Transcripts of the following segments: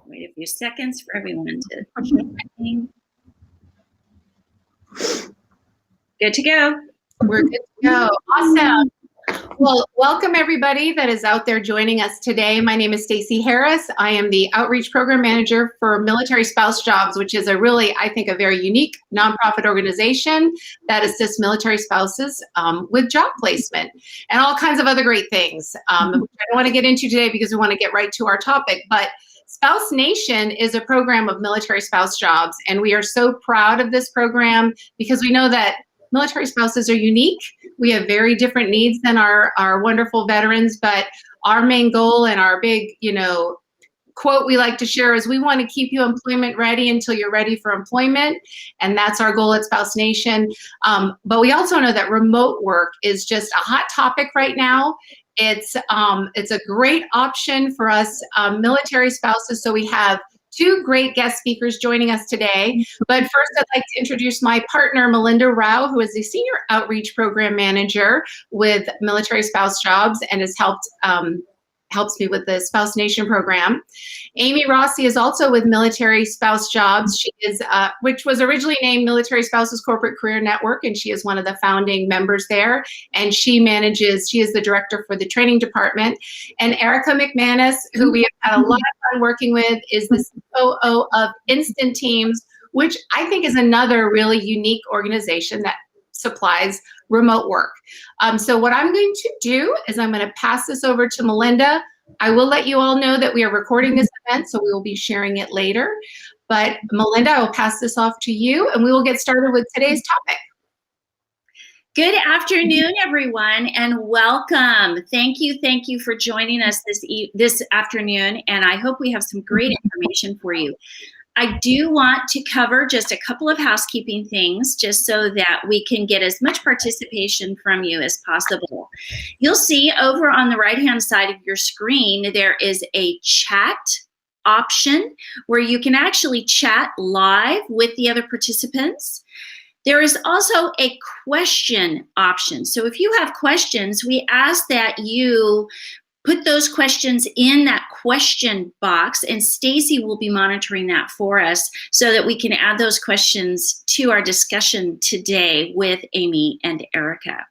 Wait a few seconds for everyone to. Good to go. We're good to go. Awesome. Well, welcome everybody that is out there joining us today. My name is Stacey Harris. I am the Outreach Program Manager for Military Spouse Jobs, which is I think, a very unique nonprofit organization that assists military spouses with job placement and all kinds of other great things, which I don't want to get into today because we want to get right to our topic. But Spouse Nation is a program of military spouse jobs, and we are so proud of this program because we know that military spouses are unique. We have very different needs than our wonderful veterans, but our main goal and our big, quote we like to share is we want to keep you employment ready until you're ready for employment. And that's our goal at Spouse Nation. But we also know that remote work is just a hot topic right now. It's a great option for us military spouses. So we have two great guest speakers joining us today. But first, I'd like to introduce my partner, Melinda Rao, who is the Senior Outreach Program Manager with Military Spouse Jobs and has helps me with the Spouse Nation program. Amy Rossi is also with Military Spouse Jobs. She is, which was originally named Military Spouses Corporate Career Network, and she is one of the founding members there. And she is the director for the training department. And Erica McManus, who we have had a lot of fun working with, is the COO of Instant Teams, which I think is another really unique organization that supplies remote work. So what I'm going to do is I'm going to pass this over to Melinda. I will let you all know that we are recording this event, so we will be sharing it later. But Melinda, I will pass this off to you, and we will get started with today's topic. Good afternoon, everyone, and welcome. Thank you for joining us this afternoon, and I hope we have some great information for you. I do want to cover just a couple of housekeeping things just so that we can get as much participation from you as possible. You'll see over on the right-hand side of your screen, there is a chat option where you can actually chat live with the other participants. There is also a question option. So if you have questions, we ask that you put those questions in that question box, and Stacey will be monitoring that for us so that we can add those questions to our discussion today with Amy and Erica.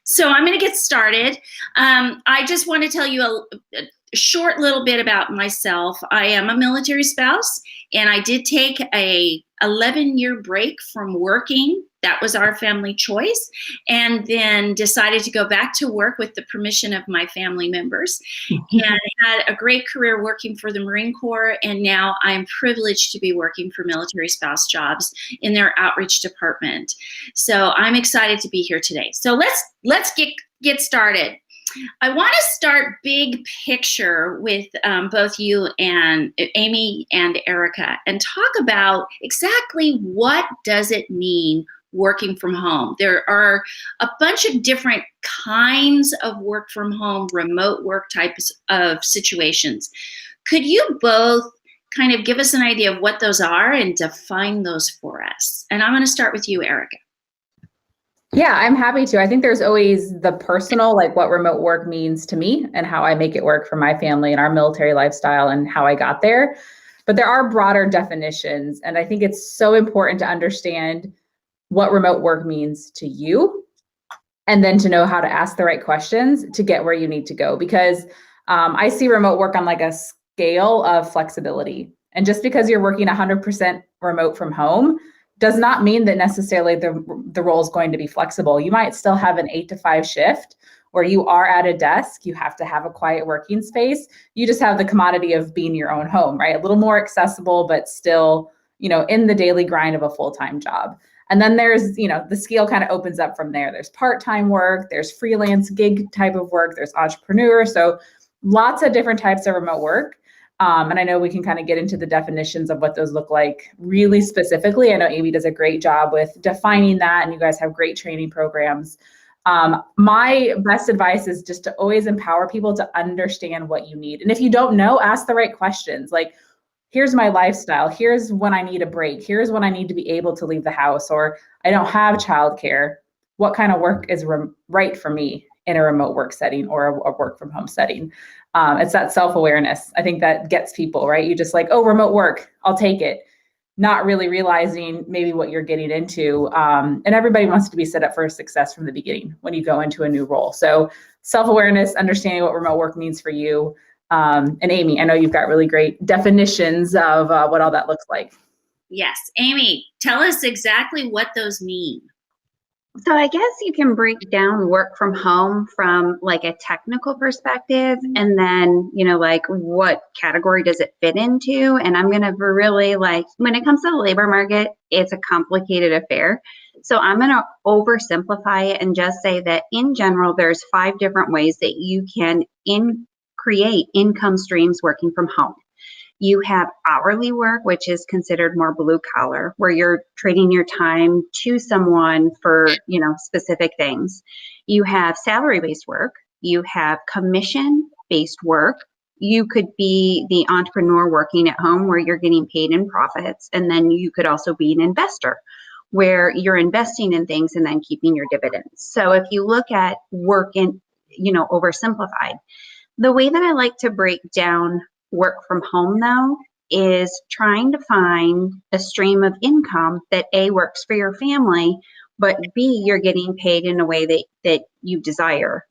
So I'm going to get started. I just want to tell you a short little bit about myself. I am a military spouse, and I did take a 11-year break from working. That was our family choice, and then decided to go back to work with the permission of my family members, and had a great career working for the Marine Corps, and now I'm privileged to be working for Military Spouse Jobs in their outreach department. So I'm excited to be here today. So let's get started. I want to start big picture with both you and Amy and Erica and talk about exactly what does it mean working from home. There are a bunch of different kinds of work from home, remote work types of situations. Could you both kind of give us an idea of what those are and define those for us? And I'm going to start with you, Erica. Yeah, I'm happy to. I think there's always the personal, like what remote work means to me and how I make it work for my family and our military lifestyle and how I got there. But there are broader definitions. And I think it's so important to understand what remote work means to you, and then to know how to ask the right questions to get where you need to go. Because I see remote work on like a scale of flexibility. And just because you're working 100% remote from home does not mean that necessarily the role is going to be flexible. You might still have an 8 to 5 shift where you are at a desk, you have to have a quiet working space. You just have the commodity of being your own home, right? A little more accessible, but still, in the daily grind of a full-time job. And then there's, the scale kind of opens up from there. There's part-time work, there's freelance gig type of work, there's entrepreneur. So lots of different types of remote work. And I know we can kind of get into the definitions of what those look like really specifically. I know Amy does a great job with defining that, and you guys have great training programs. My best advice is just to always empower people to understand what you need. And if you don't know, ask the right questions. Like, here's my lifestyle. Here's when I need a break. Here's when I need to be able to leave the house, or I don't have childcare. What kind of work is right for me? in a remote work setting or a work from home setting. It's that self-awareness. I think that gets people, right? You just like, oh, remote work, I'll take it. Not really realizing maybe what you're getting into. And everybody wants to be set up for success from the beginning when you go into a new role. So self-awareness, understanding what remote work means for you. And Amy, I know you've got really great definitions of what all that looks like. Yes. Amy, tell us exactly what those mean. So I guess you can break down work from home from like a technical perspective, and then, like what category does it fit into? And I'm going to really when it comes to the labor market, it's a complicated affair. So I'm going to oversimplify it and just say that in general, there's 5 different ways that you can create income streams working from home. You have hourly work, which is considered more blue collar, where you're trading your time to someone for, specific things. You have salary-based work. You have commission-based work. You could be the entrepreneur working at home where you're getting paid in profits. And then you could also be an investor where you're investing in things and then keeping your dividends. So if you look at work in, oversimplified, the way that I like to break down work from home, though, is trying to find a stream of income that A, works for your family, but B, you're getting paid in a way that you desire.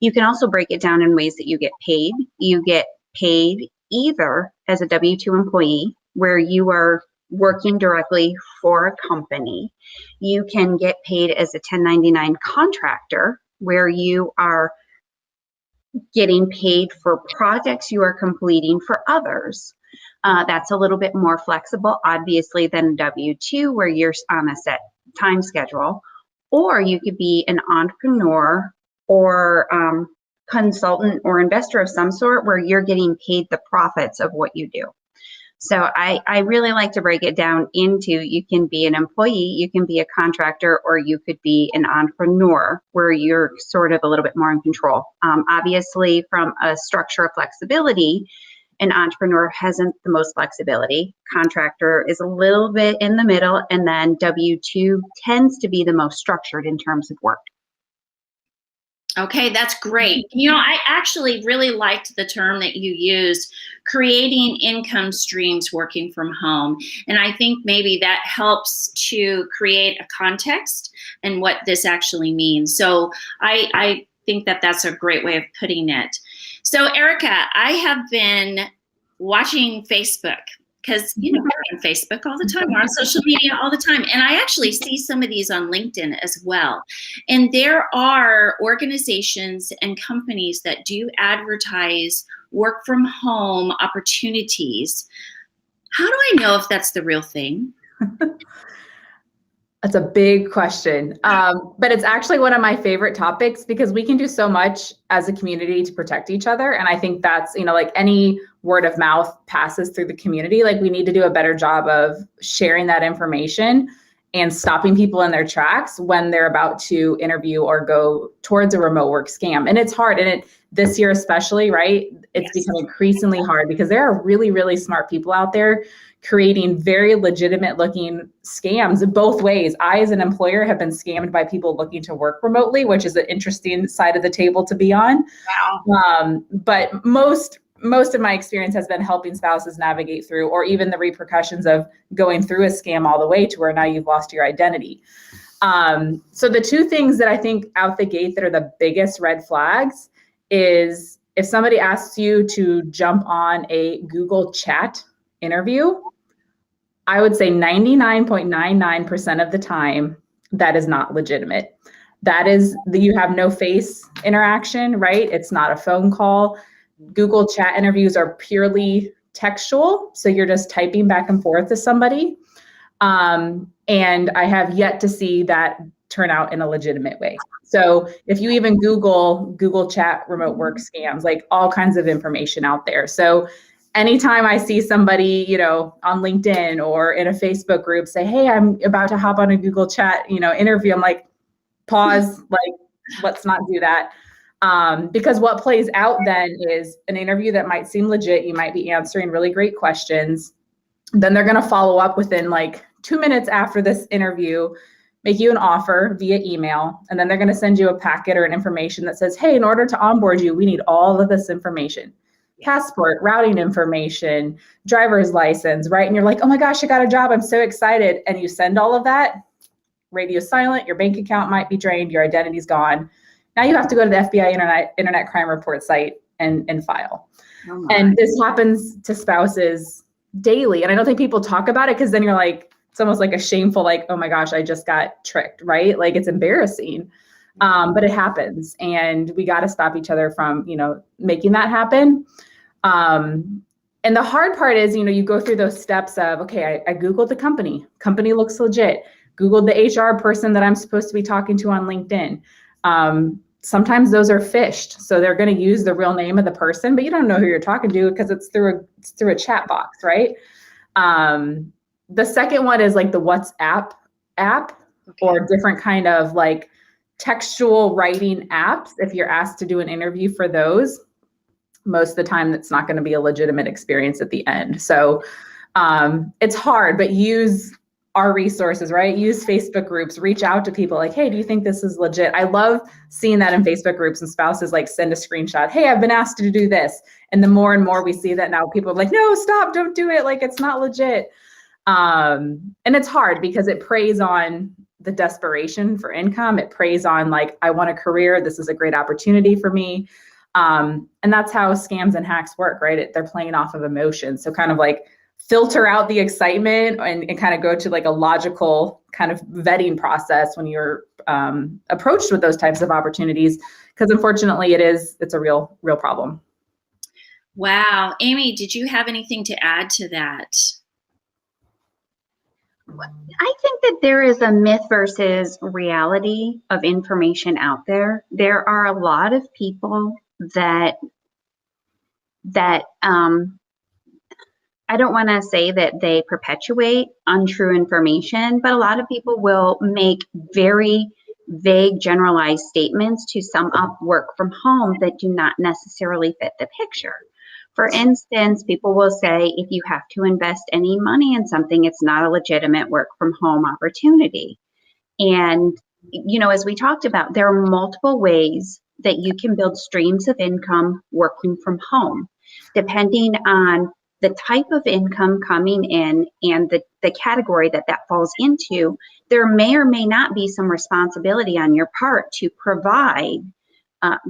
You can also break it down in ways that you get paid. You get paid either as a W-2 employee, where you are working directly for a company. You can get paid as a 1099 contractor, where you are getting paid for projects you are completing for others. That's a little bit more flexible, obviously, than W-2, where you're on a set time schedule. Or you could be an entrepreneur or consultant or investor of some sort, where you're getting paid the profits of what you do. So I really like to break it down into, you can be an employee, you can be a contractor, or you could be an entrepreneur where you're sort of a little bit more in control. Obviously, from a structure of flexibility, an entrepreneur hasn't the most flexibility. Contractor is a little bit in the middle, and then W-2 tends to be the most structured in terms of work. Okay, that's great. I actually really liked the term that you used, creating income streams working from home. And I think maybe that helps to create a context and what this actually means. So I think that that's a great way of putting it. So Erica, I have been watching Facebook, because we're on Facebook all the time, we're on social media all the time, and I actually see some of these on LinkedIn as well. And there are organizations and companies that do advertise work from home opportunities. How do I know if that's the real thing? That's a big question, but it's actually one of my favorite topics, because we can do so much as a community to protect each other. And I think that's, like any word of mouth passes through the community. Like, we need to do a better job of sharing that information and stopping people in their tracks when they're about to interview or go towards a remote work scam. And it's hard. And this year especially, right? It's become increasingly hard, because there are really, really smart people out there creating very legitimate looking scams both ways. I, as an employer, have been scammed by people looking to work remotely, which is an interesting side of the table to be on. Wow. But most of my experience has been helping spouses navigate through, or even the repercussions of going through a scam all the way to where now you've lost your identity. So the 2 things that I think out the gate that are the biggest red flags is if somebody asks you to jump on a Google Chat interview, I would say 99.99% of the time that is not legitimate. That is, you have no face interaction, right? It's not a phone call. Google Chat interviews are purely textual, so you're just typing back and forth to somebody. And I have yet to see that turn out in a legitimate way. So if you even Google Chat remote work scams, like all kinds of information out there. So anytime I see somebody, on LinkedIn or in a Facebook group say, hey, I'm about to hop on a Google Chat, interview, I'm like, pause, let's not do that. Because what plays out then is an interview that might seem legit. You might be answering really great questions. Then they're going to follow up within 2 minutes after this interview make you an offer via email, and then they're going to send you a packet or an information that says, hey, in order to onboard you, we need all of this information. Passport, routing information, driver's license, right? And you're like, oh my gosh, I got a job. I'm so excited. And you send all of that, radio silent, your bank account might be drained, your identity's gone. Now you have to go to the FBI Internet Crime Report site and file. Oh and this happens to spouses daily. And I don't think people talk about it because then you're like, it's almost like a shameful, like, oh my gosh, I just got tricked, right? Like it's embarrassing, but it happens, and we got to stop each other from, making that happen. And the hard part is, you go through those steps of, okay, I Googled the company looks legit. Googled the HR person that I'm supposed to be talking to on LinkedIn. Sometimes those are phished. So they're going to use the real name of the person, but you don't know who you're talking to because it's through a chat box, right? The second one is like the WhatsApp app, or different kind of like textual writing apps. If you're asked to do an interview for those, most of the time that's not going to be a legitimate experience at the end. So it's hard, but use our resources, right? Use Facebook groups, reach out to people like, hey, do you think this is legit? I love seeing that in Facebook groups, and spouses like send a screenshot. Hey, I've been asked to do this. And the more and more we see that now, people are like, no, stop, don't do it. Like, it's not legit. And it's hard because it preys on the desperation for income. It preys on like, I want a career. This is a great opportunity for me. And that's how scams and hacks work, right? They're playing off of emotion. So kind of like filter out the excitement and kind of go to like a logical kind of vetting process when you're approached with those types of opportunities, because unfortunately it's a real problem. Wow. Amy, did you have anything to add to that? I think that there is a myth versus reality of information out there. There are a lot of people that I don't want to say that they perpetuate untrue information, but a lot of people will make very vague, generalized statements to sum up work from home that do not necessarily fit the picture. For instance, people will say, if you have to invest any money in something, it's not a legitimate work from home opportunity. And, as we talked about, there are multiple ways that you can build streams of income working from home, depending on the type of income coming in and the category that falls into. There may or may not be some responsibility on your part to provide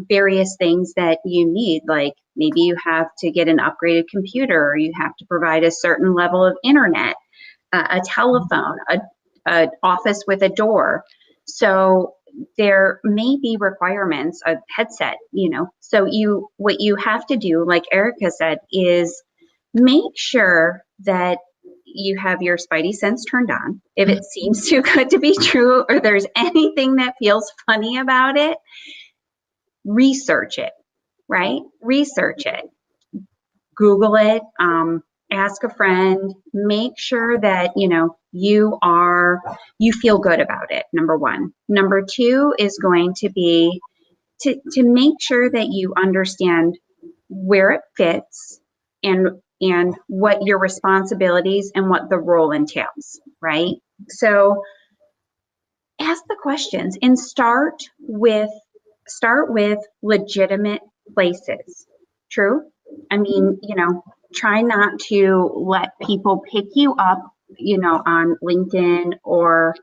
various things that you need, like maybe you have to get an upgraded computer, or you have to provide a certain level of internet, a telephone, an office with a door. So there may be requirements, a headset, So what you have to do, like Erica said, is make sure that you have your spidey sense turned on. If it seems too good to be true, or there's anything that feels funny about it, research it, right? Research it. Google it, ask a friend, make sure that, you feel good about it, number one. Number two is going to be to make sure that you understand where it fits and what your responsibilities and what the role entails, right? So ask the questions and start with legitimate places. True? I mean, try not to let people pick you up, on LinkedIn or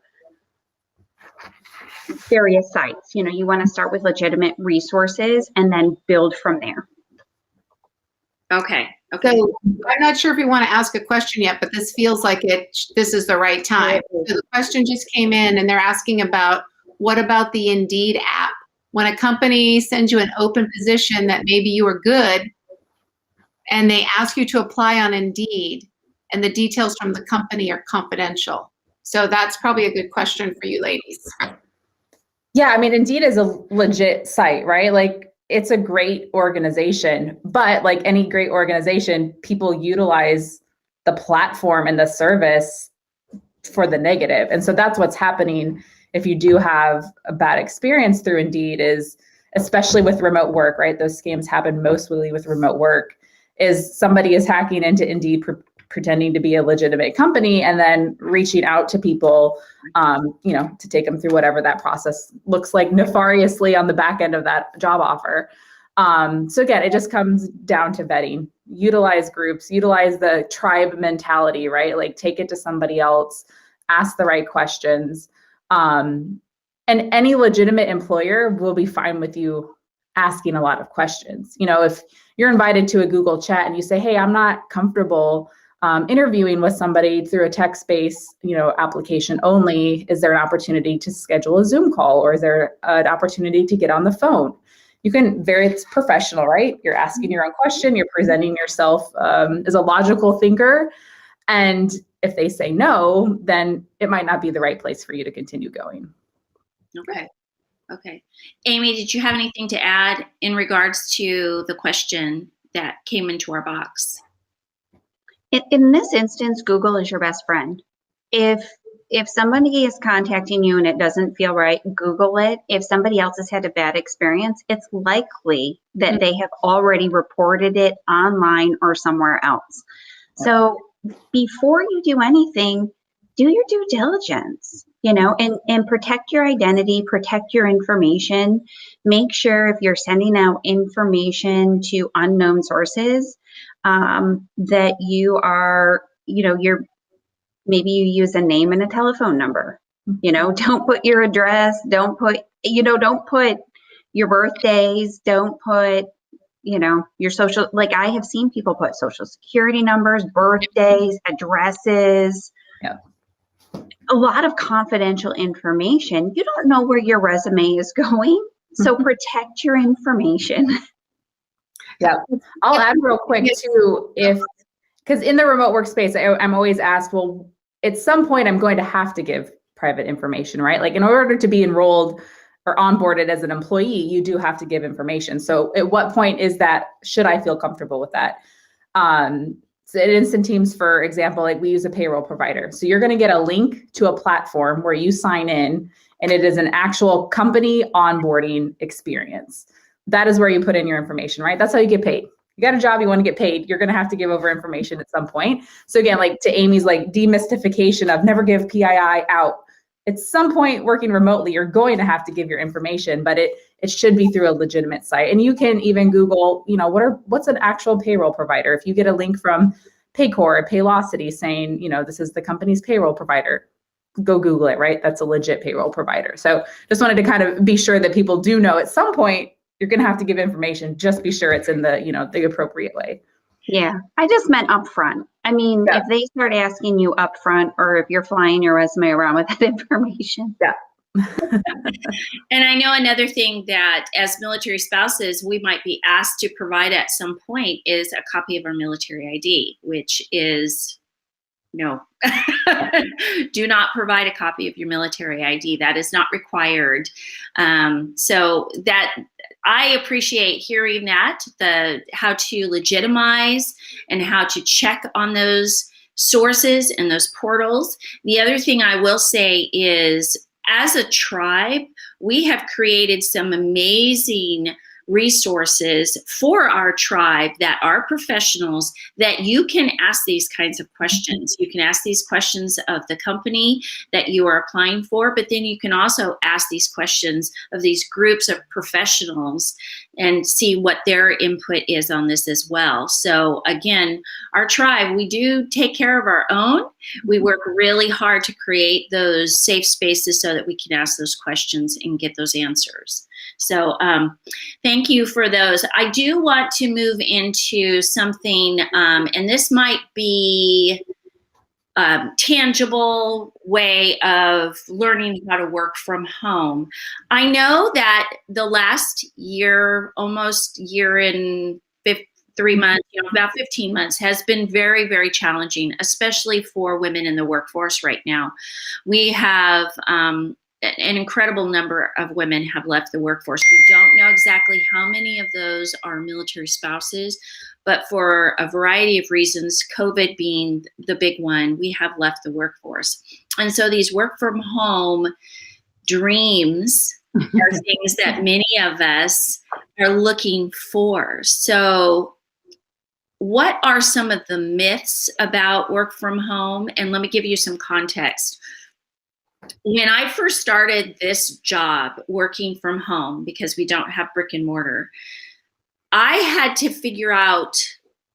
various sites. You want to start with legitimate resources and then build from there. Okay. So I'm not sure if you want to ask a question yet, but this feels like this is the right time. So the question just came in, and they're asking about, what about the Indeed app? When a company sends you an open position that maybe you are good, and they ask you to apply on Indeed, and the details from the company are confidential. So that's probably a good question for you ladies. Yeah, I mean, Indeed is a legit site, right? Like, it's a great organization, but like any great organization, people utilize the platform and the service for the negative. And so that's what's happening if you do have a bad experience through Indeed, is especially with remote work, right? Those scams happen mostly with remote work, is somebody is hacking into Indeed pretending to be a legitimate company and then reaching out to people, to take them through whatever that process looks like nefariously on the back end of that job offer. So again, it just comes down to vetting. Utilize groups, utilize the tribe mentality, right? Like take it to somebody else, ask the right questions. And any legitimate employer will be fine with you asking a lot of questions. If you're invited to a Google chat and you say, hey, I'm not comfortable interviewing with somebody through a text-based, application only, is there an opportunity to schedule a Zoom call, or is there an opportunity to get on the phone? It's professional, right? You're asking your own question, you're presenting yourself as a logical thinker. And if they say no, then it might not be the right place for you to continue going. Okay. Amy, did you have anything to add in regards to the question that came into our box? In this instance, Google is your best friend. If somebody is contacting you and it doesn't feel right, Google it. If somebody else has had a bad experience, it's likely that they have already reported it online or somewhere else. So before you do anything, do your due diligence, and protect your identity, protect your information. Make sure if you're sending out information to unknown sources, that you are, maybe you use a name and a telephone number. Don't put your address, don't put your birthdays, don't put, your social, like I have seen people put social security numbers, birthdays, addresses. Yeah. A lot of confidential information. You don't know where your resume is going, so protect your information. Yeah. I'll add real quick too, because in the remote workspace, I'm always asked, well, at some point I'm going to have to give private information, right? Like in order to be enrolled or onboarded as an employee, you do have to give information. So at what point should I feel comfortable with that? So at Instant Teams, for example, like we use a payroll provider. So you're going to get a link to a platform where you sign in, and it is an actual company onboarding experience. That is where you put in your information, right? That's how you get paid. You got a job, you want to get paid, you're going to have to give over information at some point. So again, like to Amy's demystification of never give PII out. At some point working remotely, you're going to have to give your information, but it should be through a legitimate site. And you can even Google, what's an actual payroll provider? If you get a link from Paycor or Paylocity saying, this is the company's payroll provider, go Google it, right? That's a legit payroll provider. So just wanted to kind of be sure that people do know at some point you're going to have to give information. Just be sure it's in the appropriate way. Yeah, I just meant upfront. I mean, if they start asking you upfront, or if you're flying your resume around with that information. Yeah. And I know another thing that as military spouses, we might be asked to provide at some point is a copy of our military ID, which is no. Do not provide a copy of your military ID. That is not required. So that I appreciate hearing that, how to legitimize and how to check on those sources and those portals. The other thing I will say is, as a tribe, we have created some amazing resources for our tribe that are professionals that you can ask these kinds of questions. You can ask these questions of the company that you are applying for, but then you can also ask these questions of these groups of professionals and see what their input is on this as well. So again, our tribe, we do take care of our own. We work really hard to create those safe spaces so that we can ask those questions and get those answers. So thank you for those. I do want to move into something, and this might be a tangible way of learning how to work from home. I know that the last year, almost year and 3 months, about 15 months has been very, very challenging, especially for women in the workforce right now. We have an incredible number of women have left the workforce. We don't know exactly how many of those are military spouses, but for a variety of reasons, COVID being the big one, we have left the workforce. And so these work from home dreams are things that many of us are looking for. So what are some of the myths about work from home? And let me give you some context. When I first started this job working from home, because we don't have brick and mortar, I had to figure out,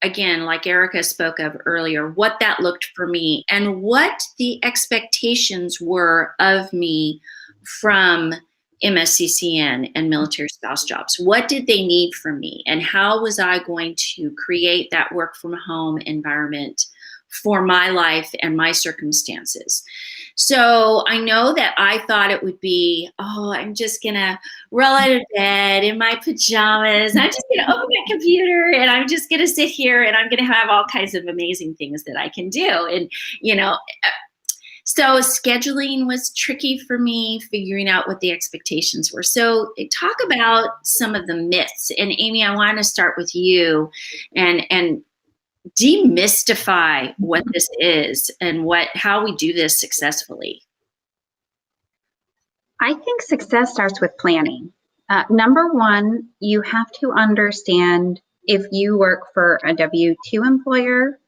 again, like Erica spoke of earlier, what that looked for me and what the expectations were of me from MSCCN and military spouse jobs. What did they need from me? And how was I going to create that work from home environment for my life and my circumstances? So I know that I thought it would be, oh, I'm just going to roll out of bed in my pajamas. I'm just going to open my computer and I'm just going to sit here and I'm going to have all kinds of amazing things that I can do. And, so scheduling was tricky for me, figuring out what the expectations were. So talk about some of the myths. And Amy, I want to start with you and demystify what this is and how we do this successfully. I think success starts with planning. Number one, you have to understand if you work for a W-2 employer,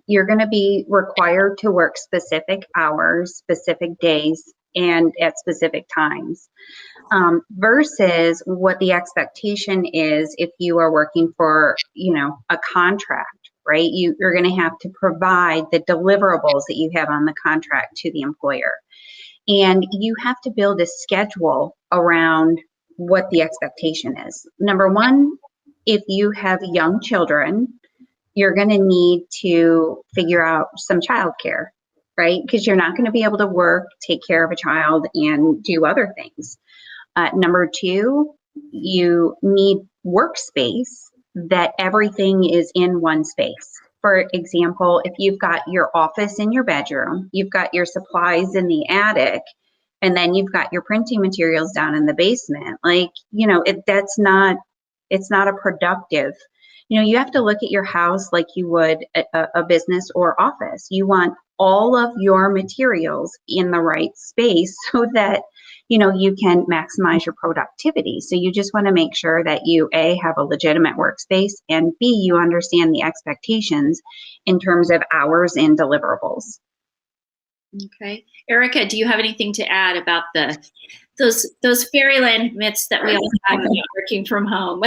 you're going to be required to work specific hours, specific days, and at specific times, versus what the expectation is if you are working for, a contract, right? You're going to have to provide the deliverables that you have on the contract to the employer. And you have to build a schedule around what the expectation is. Number one, if you have young children, you're going to need to figure out some childcare, right? Because you're not going to be able to work, take care of a child, and do other things. Number two, you need workspace that everything is in one space. For example, if you've got your office in your bedroom, you've got your supplies in the attic, and then you've got your printing materials down in the basement, it's not a productive. You have to look at your house like you would a business or office. You want all of your materials in the right space so that, you can maximize your productivity. So you just want to make sure that you, A, have a legitimate workspace, and B, you understand the expectations in terms of hours and deliverables. Okay. Erica, do you have anything to add about those fairyland myths that we all have about working from home?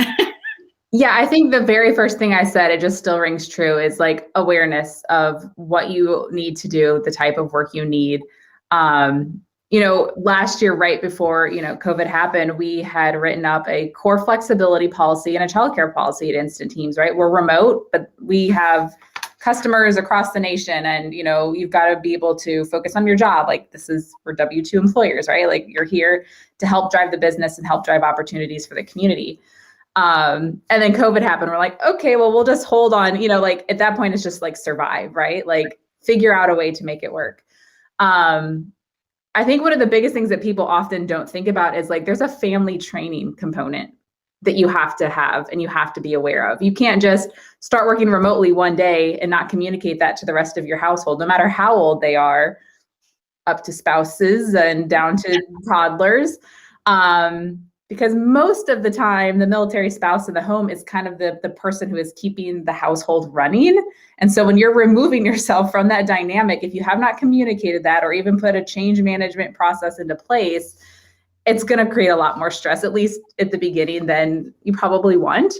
Yeah, I think the very first thing I said, it just still rings true, is like awareness of what you need to do, the type of work you need. Last year, right before, COVID happened, we had written up a core flexibility policy and a childcare policy at Instant Teams, right? We're remote, but we have customers across the nation, and, you've got to be able to focus on your job. Like, this is for W-2 employers, right? Like, you're here to help drive the business and help drive opportunities for the community. And then COVID happened. We're like, okay, well, we'll just hold on, at that point, it's just like survive, right? Like, figure out a way to make it work. I think one of the biggest things that people often don't think about is, like, there's a family training component that you have to have and you have to be aware of. You can't just start working remotely one day and not communicate that to the rest of your household, no matter how old they are, up to spouses and down to toddlers. Because most of the time, the military spouse in the home is kind of the person who is keeping the household running. And so when you're removing yourself from that dynamic, if you have not communicated that or even put a change management process into place, it's going to create a lot more stress, at least at the beginning, than you probably want.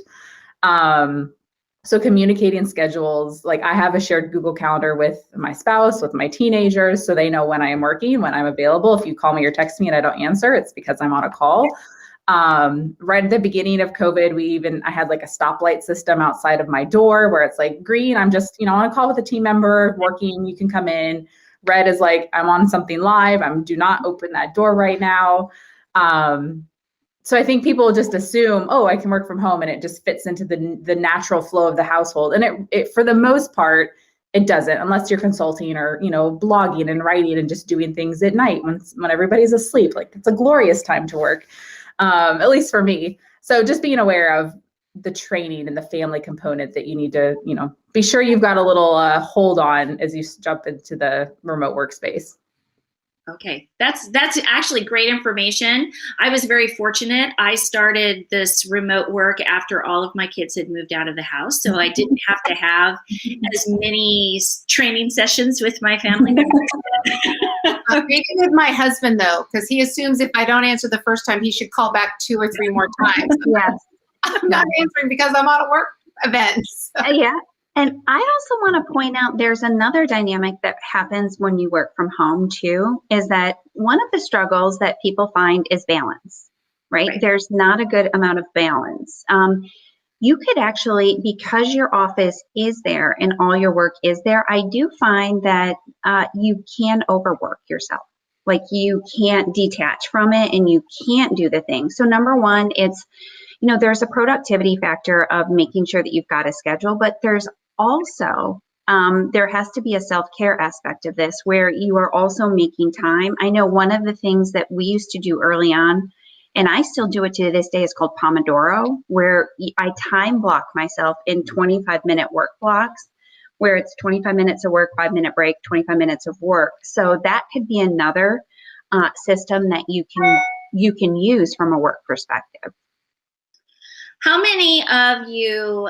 So communicating schedules, like, I have a shared Google Calendar with my spouse, with my teenagers, so they know when I am working, when I'm available. If you call me or text me and I don't answer, it's because I'm on a call. Right at the beginning of COVID, I had like a stoplight system outside of my door where it's like, green, I'm just, on a call with a team member working, you can come in. Red is like, I'm on something live, do not open that door right now. So I think people just assume, oh, I can work from home, and it just fits into the natural flow of the household. And it for the most part, it doesn't, unless you're consulting or, blogging and writing and just doing things at night when everybody's asleep. Like, it's a glorious time to work. At least for me. So just being aware of the training and the family component that you need to, be sure you've got a little hold on as you jump into the remote workspace. Okay, that's actually great information. I was very fortunate. I started this remote work after all of my kids had moved out of the house, so I didn't have to have as many training sessions with my family members. Maybe with my husband though, because he assumes if I don't answer the first time, he should call back 2 or 3 more times. Yes. I'm not answering because I'm on a work event. So. Yeah. And I also want to point out there's another dynamic that happens when you work from home too, is that one of the struggles that people find is balance, right? There's not a good amount of balance. You could actually, because your office is there and all your work is there, I do find that you can overwork yourself. Like you can't detach from it and you can't do the thing. So number one, it's, there's a productivity factor of making sure that you've got a schedule, but there's also, there has to be a self-care aspect of this where you are also making time. I know one of the things that we used to do early on, and I still do it to this day, is called Pomodoro, where I time block myself in 25-minute work blocks, where it's 25 minutes of work, 5-minute break, 25 minutes of work. So that could be another system that you can use from a work perspective. How many of you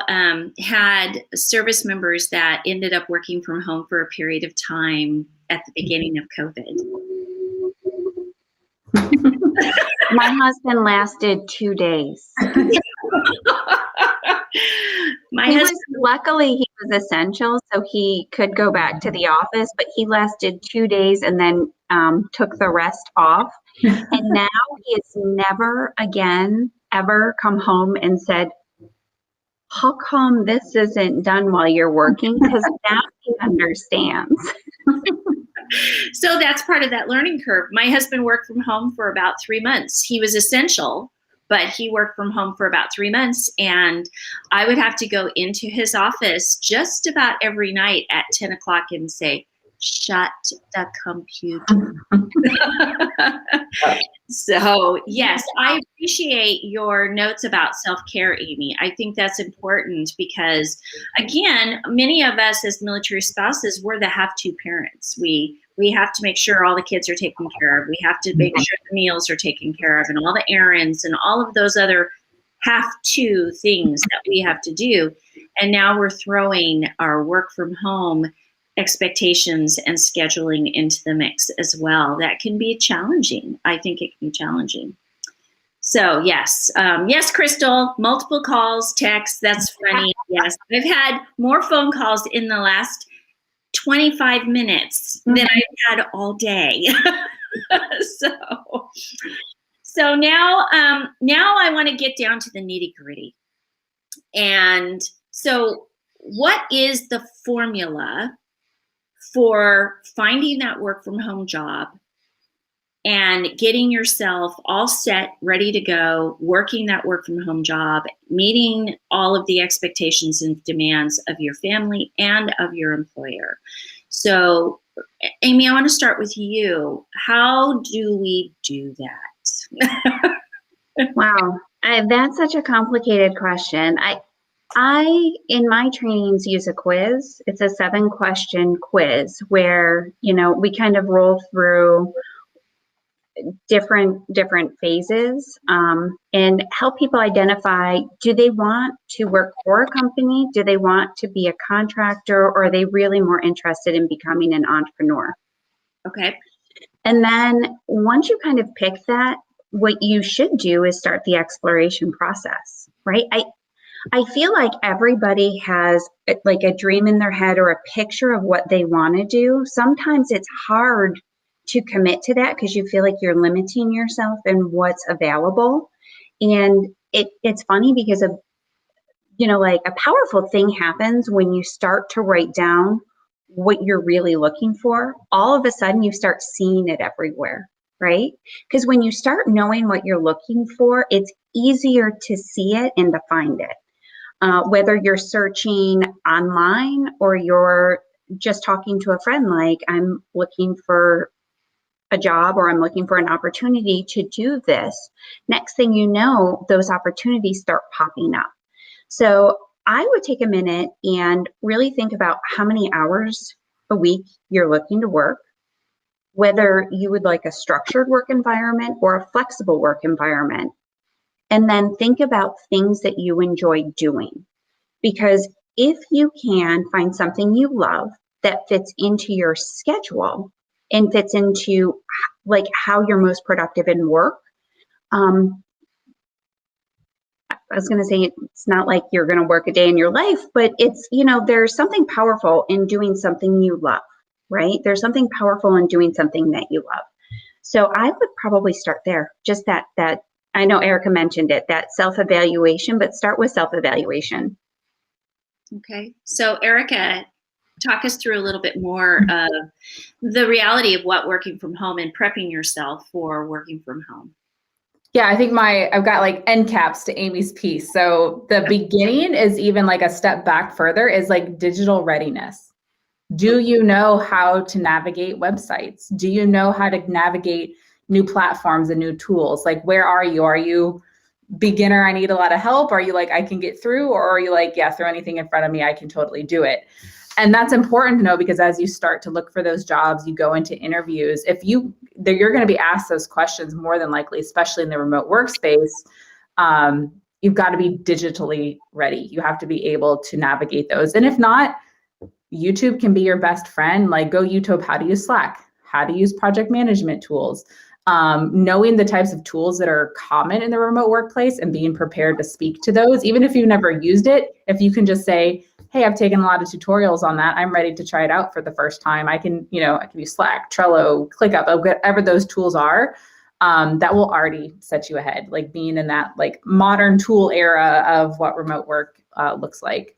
had service members that ended up working from home for a period of time at the beginning of COVID? My husband lasted 2 days. Luckily, he was essential, so he could go back to the office, but he lasted 2 days and then took the rest off. And now he has never again ever come home and said, how come this isn't done while you're working? Because now he understands. So that's part of that learning curve. My husband worked from home for about 3 months. He was essential, but he worked from home for about 3 months. And I would have to go into his office just about every night at 10 o'clock and say, shut the computer. So yes, I appreciate your notes about self-care, Amy. I think that's important because, again, many of us as military spouses, we're the have-to parents. We have to make sure all the kids are taken care of. We have to make sure the meals are taken care of and all the errands and all of those other have-to things that we have to do. And now we're throwing our work from home expectations and scheduling into the mix as well. That can be challenging. I think it can be challenging. So yes, yes, Crystal, multiple calls, texts, that's funny. Yes, I've had more phone calls in the last 25 minutes than I've had all day. So now I want to get down to the nitty gritty. And so what is the formula for finding that work from home job and getting yourself all set, ready to go, working that work from home job, meeting all of the expectations and demands of your family and of your employer? So, Amy, I want to start with you. How do we do that? Wow, that's such a complicated question. I, in my trainings, use a quiz. It's a 7-question quiz where, we kind of roll through different phases and help people identify, do they want to work for a company? Do they want to be a contractor? Or are they really more interested in becoming an entrepreneur? Okay. And then once you kind of pick that, what you should do is start the exploration process, right? I feel like everybody has like a dream in their head or a picture of what they want to do. Sometimes it's hard to commit to that because you feel like you're limiting yourself in what's available. And it's funny because like a powerful thing happens when you start to write down what you're really looking for. All of a sudden you start seeing it everywhere, right? Because when you start knowing what you're looking for, it's easier to see it and to find it. Whether you're searching online or you're just talking to a friend, like I'm looking for a job or I'm looking for an opportunity to do this. Next thing you know, those opportunities start popping up. So I would take a minute and really think about how many hours a week you're looking to work. whether you would like a structured work environment or a flexible work environment. And then think about things that you enjoy doing. Because if you can find something you love that fits into your schedule and fits into like how you're most productive in work, I was going to say it's not like you're going to work a day in your life, but it's, there's something powerful in doing something you love, right? There's something powerful in doing something that you love. So I would probably start there. Just that I know Erica mentioned it, that self-evaluation, but start with self-evaluation. Okay. So Erica, talk us through a little bit more of the reality of what working from home and prepping yourself for working from home. Yeah, I think I've got like end caps to Amy's piece. So the beginning is even like a step back further is like digital readiness. Do you know how to navigate websites? Do you know how to navigate new platforms and new tools? Like, where are you? Are you beginner, I need a lot of help? Are you like, I can get through? Or are you like, yeah, throw anything in front of me, I can totally do it? And that's important to know, because as you start to look for those jobs, you go into interviews, you're going to be asked those questions more than likely, especially in the remote workspace. You've got to be digitally ready. You have to be able to navigate those. And if not, YouTube can be your best friend. Like, go YouTube how to use Slack, how to use project management tools, knowing the types of tools that are common in the remote workplace and being prepared to speak to those. Even if you've never used it, if you can just say, hey, I've taken a lot of tutorials on that, I'm ready to try it out for the first time. I can use Slack, Trello, ClickUp, whatever those tools are, that will already set you ahead, like being in that like modern tool era of what remote work looks like.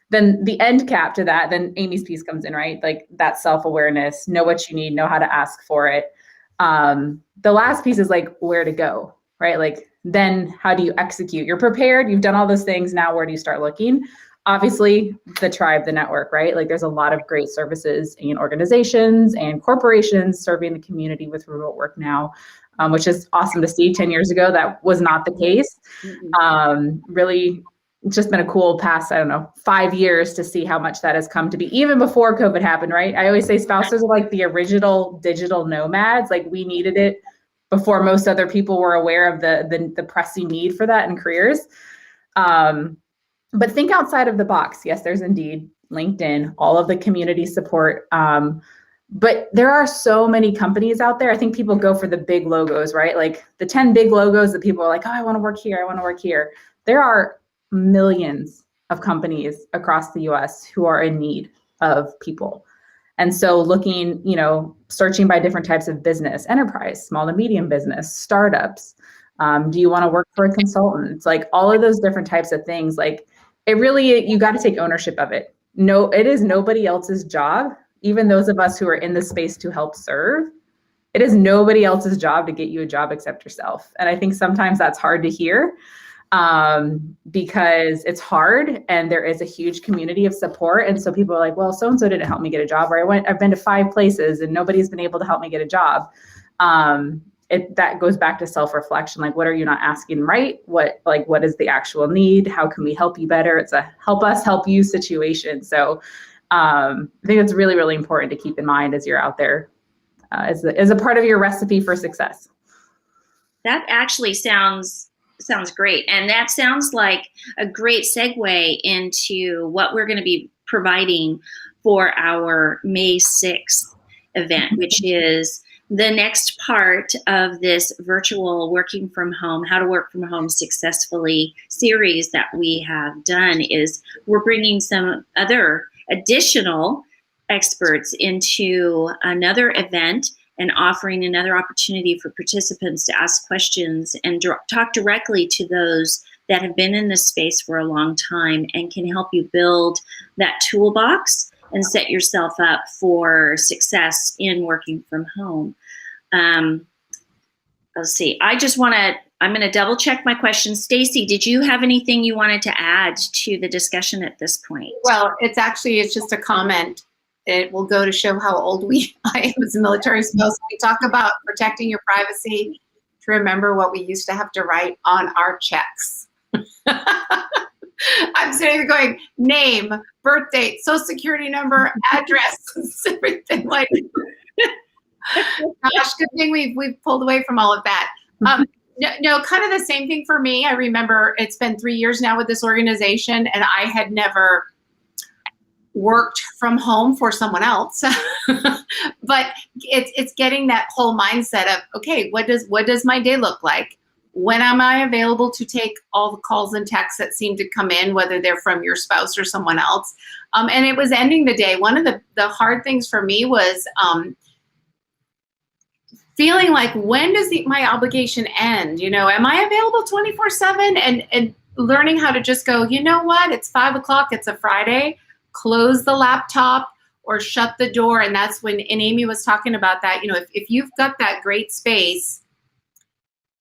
Then the end cap to that, then Amy's piece comes in, right? Like that self-awareness, know what you need, know how to ask for it. The last piece is like where to go, right? Like, then how do you execute? You're prepared, you've done all those things. Now, where do you start looking? Obviously, the tribe, the network, right? Like, there's a lot of great services and organizations and corporations serving the community with remote work now, which is awesome to see. 10 years ago, that was not the case. Really, it's just been a cool past, 5 years to see how much that has come to be, even before COVID happened, right? I always say spouses are like the original digital nomads. Like, we needed it before most other people were aware of the pressing need for that in careers. But think outside of the box. Yes, there's Indeed, LinkedIn, all of the community support. But there are so many companies out there. I think people go for the big logos, right? Like the 10 big logos that people are like, oh, I want to work here. I want to work here. There are millions of companies across the US who are in need of people. And so looking, searching by different types of business, enterprise, small to medium business, startups. Do you want to work for a consultant? It's like all of those different types of things. Like, it really, you got to take ownership of it. No, it is nobody else's job. Even those of us who are in the space to help serve, it is nobody else's job to get you a job except yourself. And I think sometimes that's hard to hear, because it's hard and there is a huge community of support. And so people are like, well, so-and-so didn't help me get a job, or I've been to 5 places and nobody's been able to help me get a job. That goes back to self-reflection. Like, what are you not asking right? What is the actual need? How can we help you better? It's a help us help you situation. So I think it's really, really important to keep in mind as you're out there, as a part of your recipe for success. That actually sounds great. And that sounds like a great segue into what we're going to be providing for our May 6th event, which is the next part of this virtual working from home, how to work from home successfully series that we have done. Is we're bringing some other additional experts into another event and offering another opportunity for participants to ask questions and talk directly to those that have been in this space for a long time and can help you build that toolbox and set yourself up for success in working from home. Let's see. I'm going to double check my questions. Stacy, did you have anything you wanted to add to the discussion at this point? Well, it's just a comment. It will go to show how old I am as a military spouse. We talk about protecting your privacy, to remember what we used to have to write on our checks. I'm sitting there going, name, birth date, social security number, address, everything like Gosh, good thing we've pulled away from all of that. No, kind of the same thing for me. I remember it's been 3 years now with this organization, and I had never worked from home for someone else. But it's getting that whole mindset of, okay, what does my day look like? When am I available to take all the calls and texts that seem to come in, whether they're from your spouse or someone else? And it was ending the day. One of the hard things for me was feeling like, when does my obligation end? Am I available 24/7? And learning how to just go, you know what? It's 5 o'clock. It's a Friday. Close the laptop or shut the door. And that's when, and Amy was talking about that, if you've got that great space,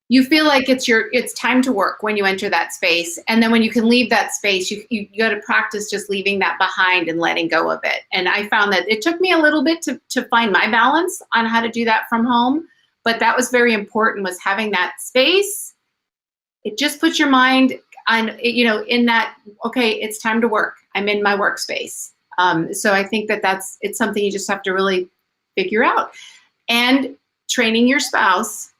you feel like it's time to work when you enter that space. And then when you can leave that space, you got to practice just leaving that behind and letting go of it. And I found that it took me a little bit to find my balance on how to do that from home. But that was very important, was having that space. It just puts your mind on, in that, okay, it's time to work. I'm in my workspace. So I think it's something you just have to really figure out. And training your spouse.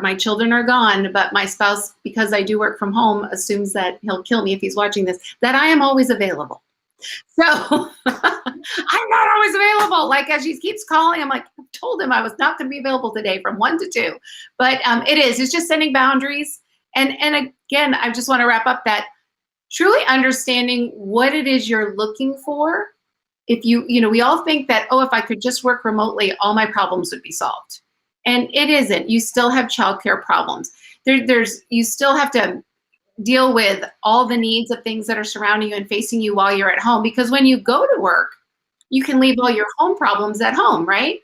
My children are gone, but my spouse, because I do work from home, assumes that he'll kill me if he's watching this, that I am always available. So I'm not always available. Like, as she keeps calling, I'm like, I told him I was not going to be available today from 1 to 2. But it's just setting boundaries. And again, I just want to wrap up that truly understanding what it is you're looking for. If we all think that, if I could just work remotely, all my problems would be solved. And it isn't. You still have childcare problems. You still have to deal with all the needs of things that are surrounding you and facing you while you're at home. Because when you go to work, you can leave all your home problems at home, right?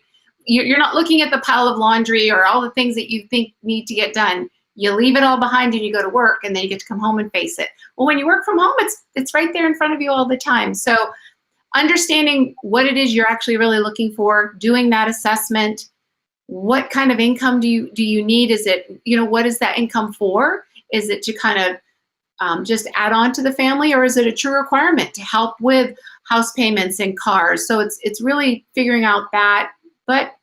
You're not looking at the pile of laundry or all the things that you think need to get done. You leave it all behind and you go to work, and then you get to come home and face it. Well, when you work from home, it's right there in front of you all the time. So understanding what it is you're actually really looking for, doing that assessment. What kind of income do you need? Is it, what is that income for? Is it to kind of just add on to the family, or is it a true requirement to help with house payments and cars? So it's really figuring out that. But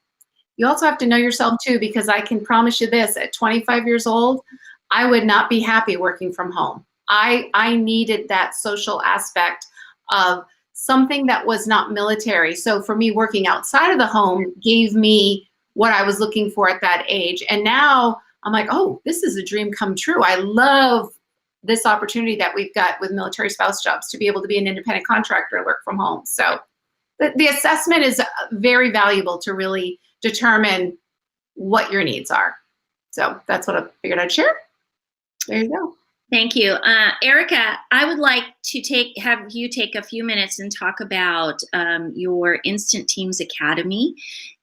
you also have to know yourself too, because I can promise you this, at 25 years old, I would not be happy working from home. I needed that social aspect of something that was not military. So for me, working outside of the home gave me what I was looking for at that age. And now I'm like, oh, this is a dream come true. I love this opportunity that we've got with military spouse jobs to be able to be an independent contractor and work from home. So the assessment is very valuable to really determine what your needs are. So that's what I figured I'd share. There you go. Thank you. Erica, I would like to have you take a few minutes and talk about your Instant Teams Academy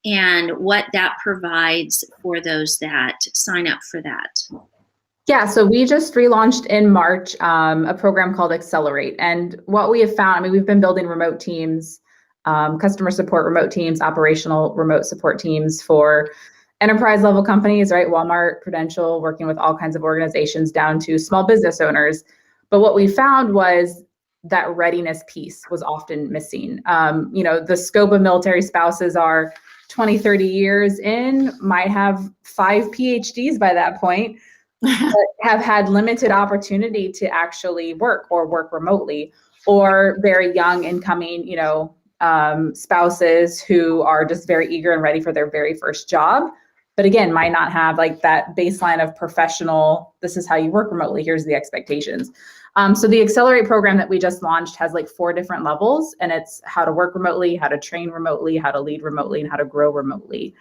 and what that provides for those that sign up for that. Yeah, so we just relaunched in March a program called Accelerate. And what we have found, we've been building remote teams, customer support remote teams, operational remote support teams for enterprise level companies, right? Walmart, Prudential, working with all kinds of organizations down to small business owners. But what we found was that readiness piece was often missing. The scope of military spouses are 20, 30 years in, might have 5 PhDs by that point, but have had limited opportunity to actually work or work remotely, or very young incoming, spouses who are just very eager and ready for their very first job. But again, might not have like that baseline of professional, this is how you work remotely, here's the expectations. So the Accelerate program that we just launched has like 4 different levels, and it's how to work remotely, how to train remotely, how to lead remotely, and how to grow remotely.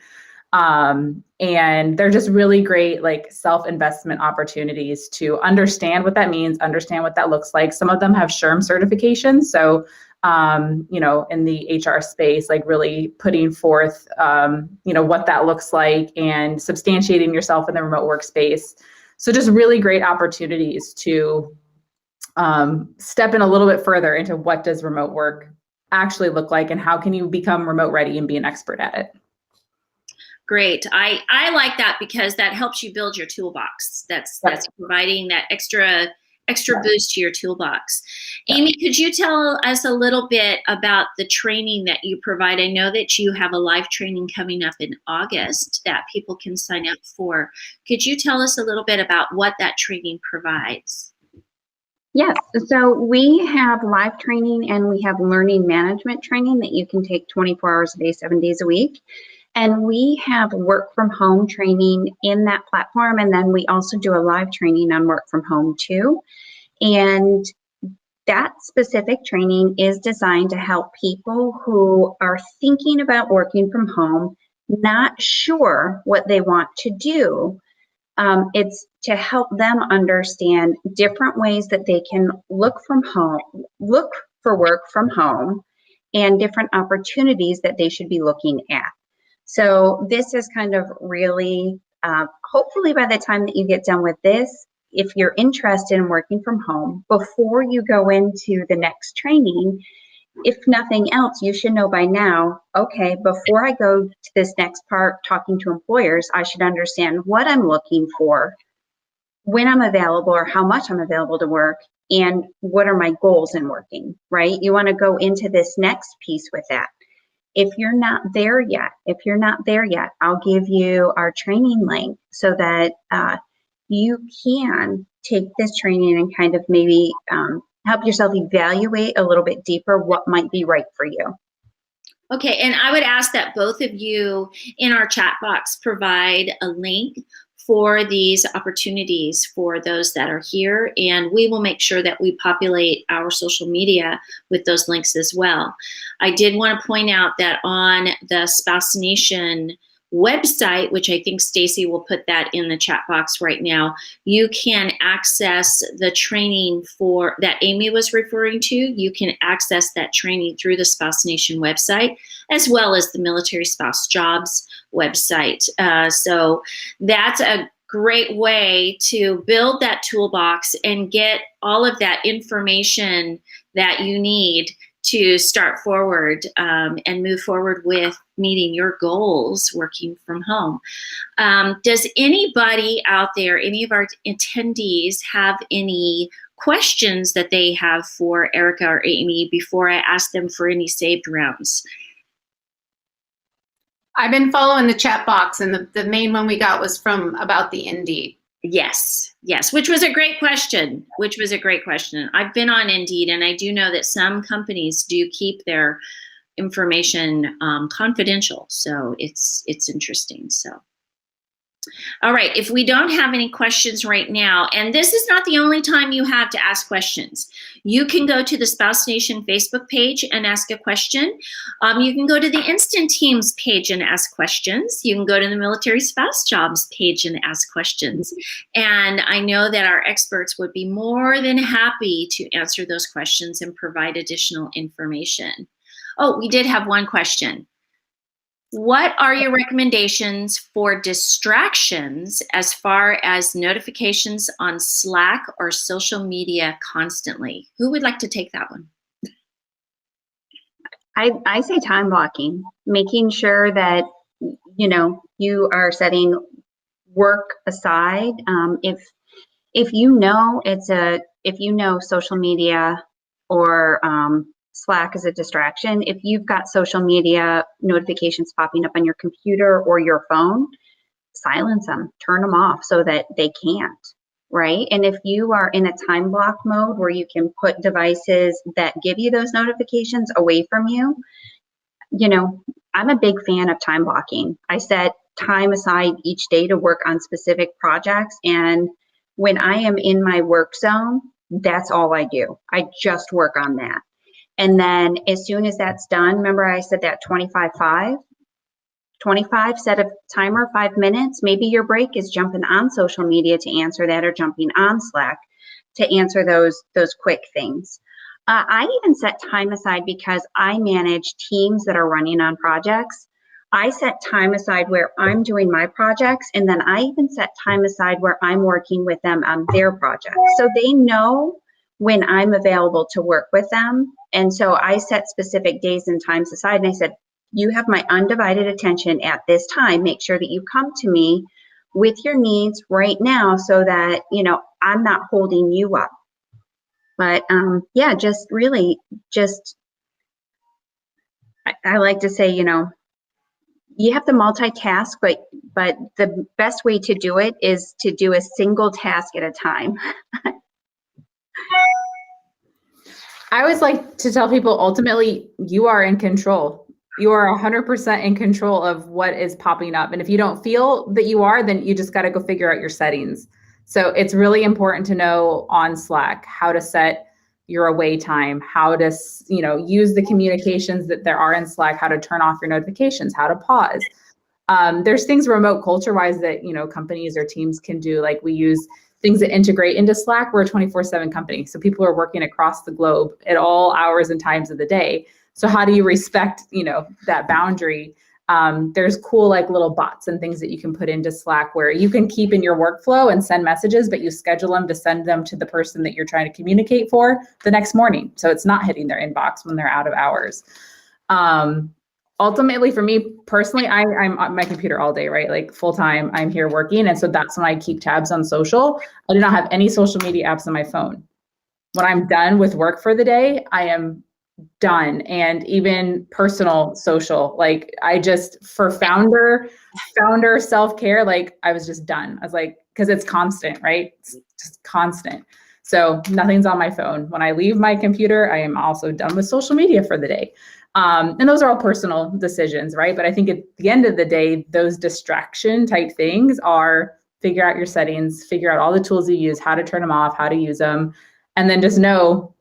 And they're just really great, like self-investment opportunities to understand what that means, understand what that looks like. Some of them have SHRM certifications. So in the HR space, like really putting forth, what that looks like and substantiating yourself in the remote workspace. So just really great opportunities to step in a little bit further into what does remote work actually look like and how can you become remote ready and be an expert at it. Great. I like that because that helps you build your toolbox. That's providing that extra extra boost to your toolbox. Amy, could you tell us a little bit about the training that you provide? I know that you have a live training coming up in August that people can sign up for. Could you tell us a little bit about what that training provides? Yes, so we have live training and we have learning management training that you can take 24 hours a day, 7 days a week. And we have work from home training in that platform. And then we also do a live training on work from home too. And that specific training is designed to help people who are thinking about working from home, not sure what they want to do. It's to help them understand different ways that they can look for work from home and different opportunities that they should be looking at. So this is kind of really, hopefully by the time that you get done with this, if you're interested in working from home, before you go into the next training, if nothing else, you should know by now, okay, before I go to this next part, talking to employers, I should understand what I'm looking for, when I'm available or how much I'm available to work, and what are my goals in working, right? You want to go into this next piece with that. If you're not there yet, I'll give you our training link so that you can take this training and kind of maybe help yourself evaluate a little bit deeper what might be right for you. Okay, and I would ask that both of you in our chat box provide a link for these opportunities for those that are here, and we will make sure that we populate our social media with those links as well. I did want to point out that on the Spouse Nation website, which I think Stacy will put that in the chat box right now, you can access the training for that Amy was referring to. You can access that training through the Spouse Nation website, as well as the Military Spouse Jobs website. So that's a great way to build that toolbox and get all of that information that you need to start forward and move forward with meeting your goals working from home. Does anybody out there, any of our attendees, have any questions that they have for Erica or Amy before I ask them for any saved rounds? I've been following the chat box, and the main one we got was from about the Indeed. Yes, which was a great question. I've been on Indeed, and I do know that some companies do keep their information confidential. So it's interesting. So, all right, if we don't have any questions right now, and this is not the only time you have to ask questions, you can go to the Spouse Nation Facebook page and ask a question. You can go to the Instant Teams page and ask questions. You can go to the Military Spouse Jobs page and ask questions. And I know that our experts would be more than happy to answer those questions and provide additional information. Oh, we did have one question. What are your recommendations for distractions as far as notifications on Slack or social media constantly? Who would like to take that one? I say time blocking, making sure that you are setting work aside. If you know social media or Slack is a distraction, if you've got social media notifications popping up on your computer or your phone, silence them, turn them off so that they can't, right? And if you are in a time block mode where you can put devices that give you those notifications away from you, I'm a big fan of time blocking. I set time aside each day to work on specific projects, and when I am in my work zone, that's all I do. I just work on that. And then as soon as that's done, remember I said that 25, set a timer, 5 minutes. Maybe your break is jumping on social media to answer that, or jumping on Slack to answer those quick things. I even set time aside because I manage teams that are running on projects. I set time aside where I'm doing my projects, and then I even set time aside where I'm working with them on their projects. So they know when I'm available to work with them. And so I set specific days and times aside, and I said, you have my undivided attention at this time. Make sure that you come to me with your needs right now so that, I'm not holding you up. But yeah, just really just, I like to say, you have to multitask, but the best way to do it is to do a single task at a time. I always like to tell people, ultimately, you are in control. You are 100% in control of what is popping up. And if you don't feel that you are, then you just got to go figure out your settings. So it's really important to know on Slack how to set your away time, how to, use the communications that there are in Slack, how to turn off your notifications, how to pause. There's things remote culture wise that, companies or teams can do. Like we use things that integrate into Slack. We're a 24/7 company. So people are working across the globe at all hours and times of the day. So how do you respect, that boundary? There's cool like little bots and things that you can put into Slack where you can keep in your workflow and send messages, but you schedule them to send them to the person that you're trying to communicate for the next morning. So it's not hitting their inbox when they're out of hours. Ultimately, for me personally, I'm on my computer all day, right? Like full time, I'm here working. And so that's when I keep tabs on social. I do not have any social media apps on my phone. When I'm done with work for the day, I am done. And even personal social, like I just, for founder self-care, like I was just done. I was like, because it's constant, right? It's just constant. So nothing's on my phone. When I leave my computer, I am also done with social media for the day. And those are all personal decisions, right? But I think at the end of the day, those distraction type things are figure out your settings, figure out all the tools you use, how to turn them off, how to use them. And then just know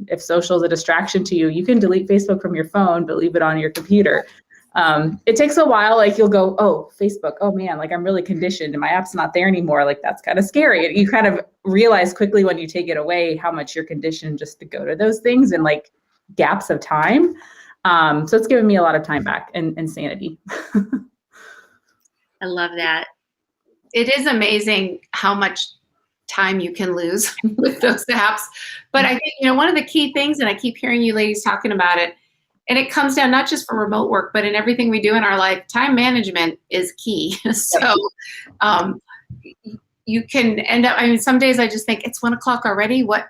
if social is a distraction to you, you can delete Facebook from your phone, but leave it on your computer. It takes a while. Like you'll go, oh, Facebook, oh man, like I'm really conditioned and my app's not there anymore. Like that's kind of scary. You kind of realize quickly when you take it away, how much you're conditioned just to go to those things in like gaps of time. So it's given me a lot of time back and sanity. I love that. It is amazing how much time you can lose with those apps. But I think, one of the key things, and I keep hearing you ladies talking about it, and it comes down not just for remote work, but in everything we do in our life, time management is key. So you can end up, some days I just think it's 1 o'clock already. What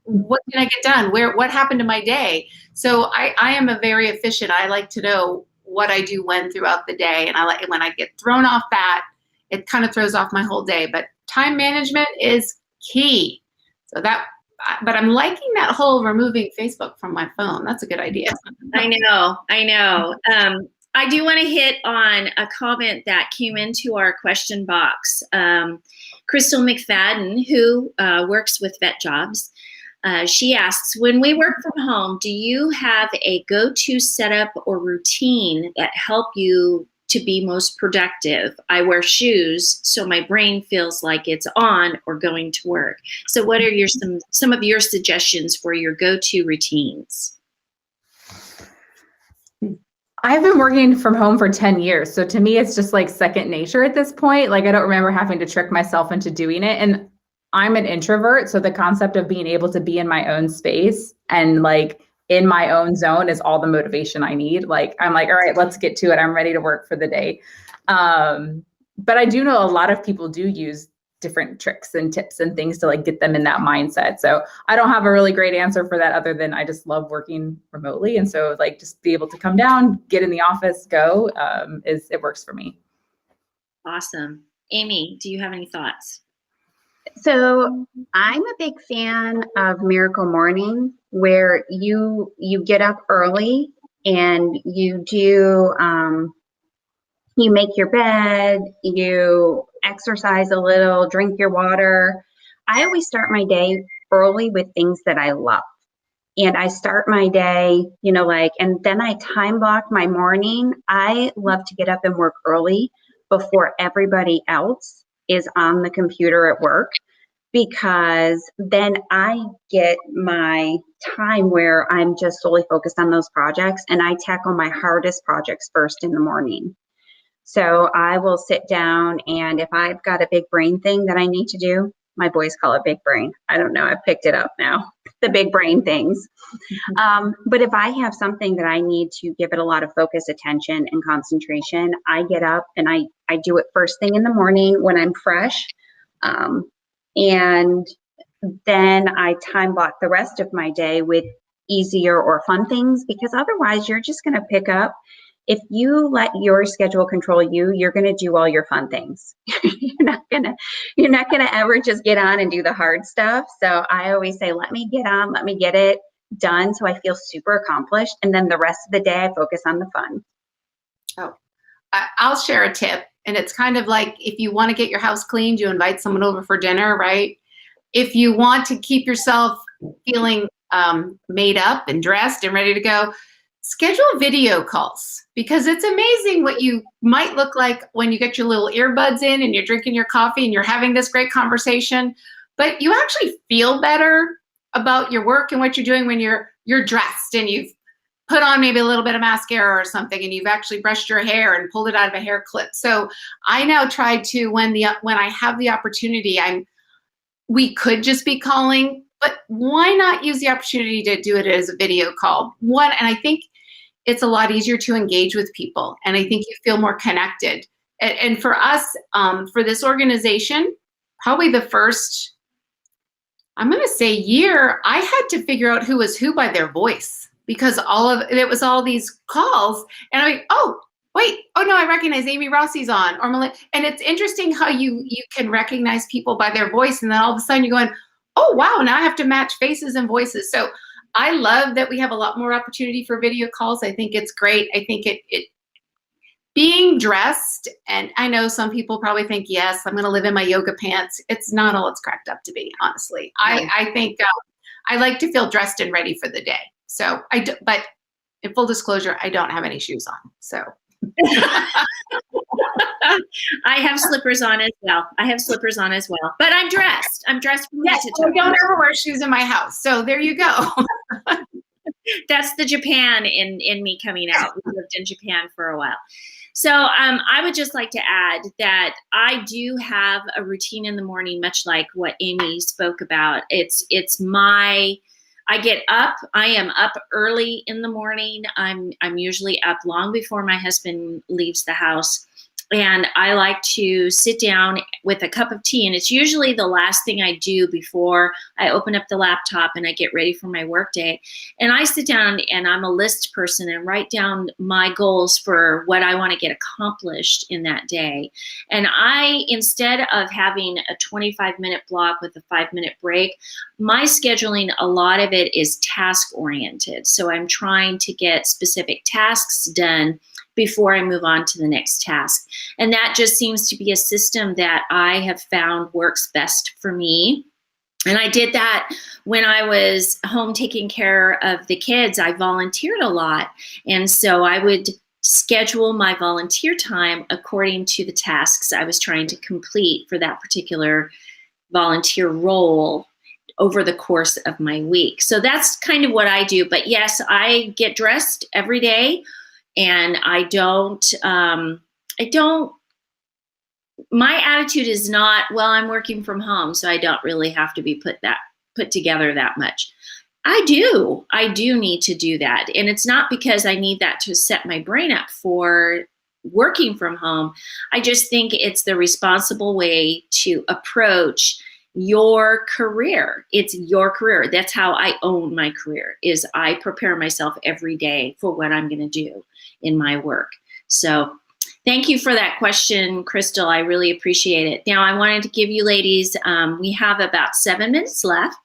can I get done? What happened to my day? So I am a very efficient. I like to know what I do when throughout the day. And I like when I get thrown off that, it kind of throws off my whole day. But time management is key. So but I'm liking that whole removing Facebook from my phone. That's a good idea. I know. I do want to hit on a comment that came into our question box. Crystal McFadden, who works with VetJobs, she asks, when we work from home, do you have a go-to setup or routine that help you to be most productive? I wear shoes, so my brain feels like it's on or going to work. So what are some of your suggestions for your go-to routines? I've been working from home for 10 years. So to me, it's just like second nature at this point. Like I don't remember having to trick myself into doing it. And I'm an introvert. So the concept of being able to be in my own space and like in my own zone is all the motivation I need. Like, I'm like, all right, let's get to it. I'm ready to work for the day. But I do know a lot of people do use different tricks and tips and things to like get them in that mindset. So I don't have a really great answer for that other than I just love working remotely. And so like just be able to come down, get in the office, go, it works for me. Awesome. Amy, do you have any thoughts? So I'm a big fan of Miracle Morning, where you get up early and you do, you make your bed, you exercise a little, drink your water. I always start my day early with things that I love. And I start my day, and then I time block my morning. I love to get up and work early before everybody else is on the computer at work, because then I get my time where I'm just solely focused on those projects, and I tackle my hardest projects first in the morning. So I will sit down, and if I've got a big brain thing that I need to do, my boys call it big brain. I don't know, I've picked it up now, the big brain things. But if I have something that I need to give it a lot of focus, attention, and concentration, I get up and I do it first thing in the morning when I'm fresh. And then I time block the rest of my day with easier or fun things, because otherwise you're just going to pick up. If you let your schedule control you, you're going to do all your fun things. You're not going to ever just get on and do the hard stuff. So I always say, let me get on, let me get it done, so I feel super accomplished. And then the rest of the day, I focus on the fun. Oh, I'll share a tip. And it's kind of like, if you want to get your house cleaned, you invite someone over for dinner, right? If you want to keep yourself feeling made up and dressed and ready to go, schedule video calls, because it's amazing what you might look like when you get your little earbuds in and you're drinking your coffee and you're having this great conversation. But you actually feel better about your work and what you're doing when you're dressed and you've put on maybe a little bit of mascara or something, and you've actually brushed your hair and pulled it out of a hair clip. So I now try to, when I have the opportunity, we could just be calling, but why not use the opportunity to do it as a video call? And I think it's a lot easier to engage with people, and I think you feel more connected. And for us, for this organization, probably the first, I'm going to say, year, I had to figure out who was who by their voice, because it was all these calls, and I'm like, oh no, I recognize Amy Rossi's on, and it's interesting how you can recognize people by their voice, and then all of a sudden you're going, oh wow, now I have to match faces and voices. So I love that we have a lot more opportunity for video calls. I think it's great. I think it being dressed, and I know some people probably think, yes, I'm going to live in my yoga pants. It's not all it's cracked up to be, honestly. Right. I think I like to feel dressed and ready for the day. So but in full disclosure, I don't have any shoes on. So I have slippers on as well. But I'm dressed. I'm dressed from head to toe. I don't ever wear shoes in my house. So there you go. That's the Japan in me coming out. We lived in Japan for a while. So I would just like to add that I do have a routine in the morning, much like what Amy spoke about. I get up. I am up early in the morning. I'm usually up long before my husband leaves the house. And I like to sit down with a cup of tea. And it's usually the last thing I do before I open up the laptop and I get ready for my workday. And I sit down, and I'm a list person, and write down my goals for what I want to get accomplished in that day. And instead of having a 25-minute block with a 5-minute break, my scheduling, a lot of it is task oriented. So I'm trying to get specific tasks done before I move on to the next task. And that just seems to be a system that I have found works best for me. And I did that when I was home taking care of the kids. I volunteered a lot. And so I would schedule my volunteer time according to the tasks I was trying to complete for that particular volunteer role over the course of my week. So that's kind of what I do. But yes, I get dressed every day. And my attitude is not, well, I'm working from home, so I don't really have to be put together that much. I do need to do that. And it's not because I need that to set my brain up for working from home. I just think it's the responsible way to approach your career. It's your career. That's how I own my career, is I prepare myself every day for what I'm going to do in my work. So thank you for that question, Crystal. I really appreciate it. Now, I wanted to give you ladies, we have about 7 minutes left,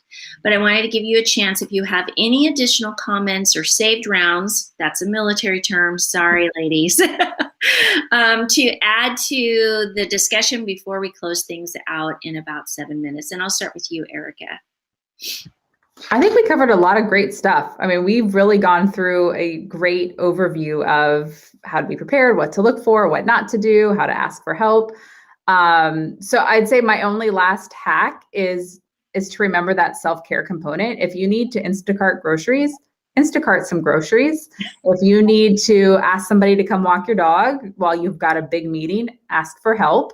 but I wanted to give you a chance, if you have any additional comments or saved rounds, that's a military term, sorry, ladies, to add to the discussion before we close things out in about 7 minutes. And I'll start with you, Erica. I think we covered a lot of great stuff. I mean, we've really gone through a great overview of how to be prepared, what to look for, what not to do, how to ask for help. So I'd say my only last hack is to remember that self-care component. If you need to Instacart groceries, Instacart some groceries. If you need to ask somebody to come walk your dog while you've got a big meeting, ask for help.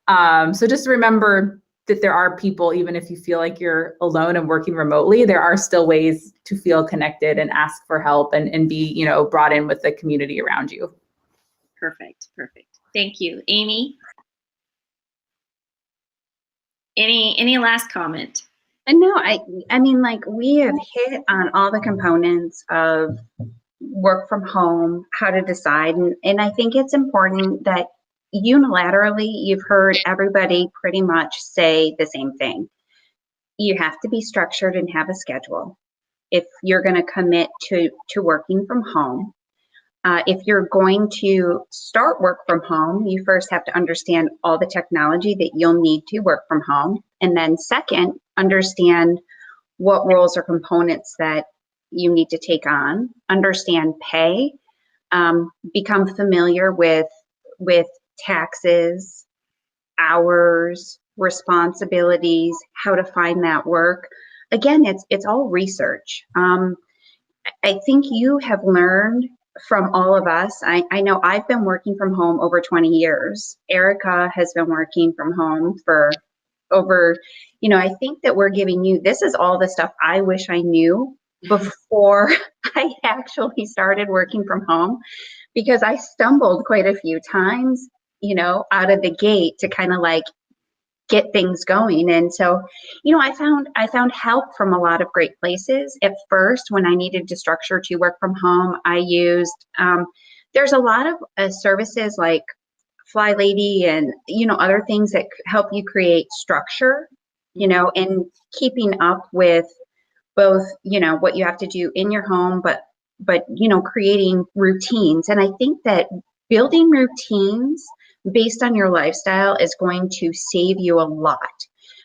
So just remember that there are people, even if you feel like you're alone and working remotely, there are still ways to feel connected and ask for help and be, brought in with the community around you. Perfect. Thank you. Amy? Any last comment? And no, I mean, like, we have hit on all the components of work from home, how to decide. And I think it's important that unilaterally, you've heard everybody pretty much say the same thing. You have to be structured and have a schedule if you're going to commit to working from home. If you're going to start work from home, you first have to understand all the technology that you'll need to work from home. And then second, understand what roles or components that you need to take on, understand pay, become familiar with taxes, hours, responsibilities, how to find that work. Again, it's all research. I think you have learned from all of us. I know I've been working from home over 20 years. Erica has been working from home for over, I think that we're giving you, this is all the stuff I wish I knew before I actually started working from home, because I stumbled quite a few times, out of the gate to kind of like get things going. And so, I found help from a lot of great places. At first, when I needed to structure to work from home, I used, there's a lot of services like Fly Lady and, other things that help you create structure, and keeping up with both, what you have to do in your home, but, creating routines. And I think that building routines based on your lifestyle is going to save you a lot.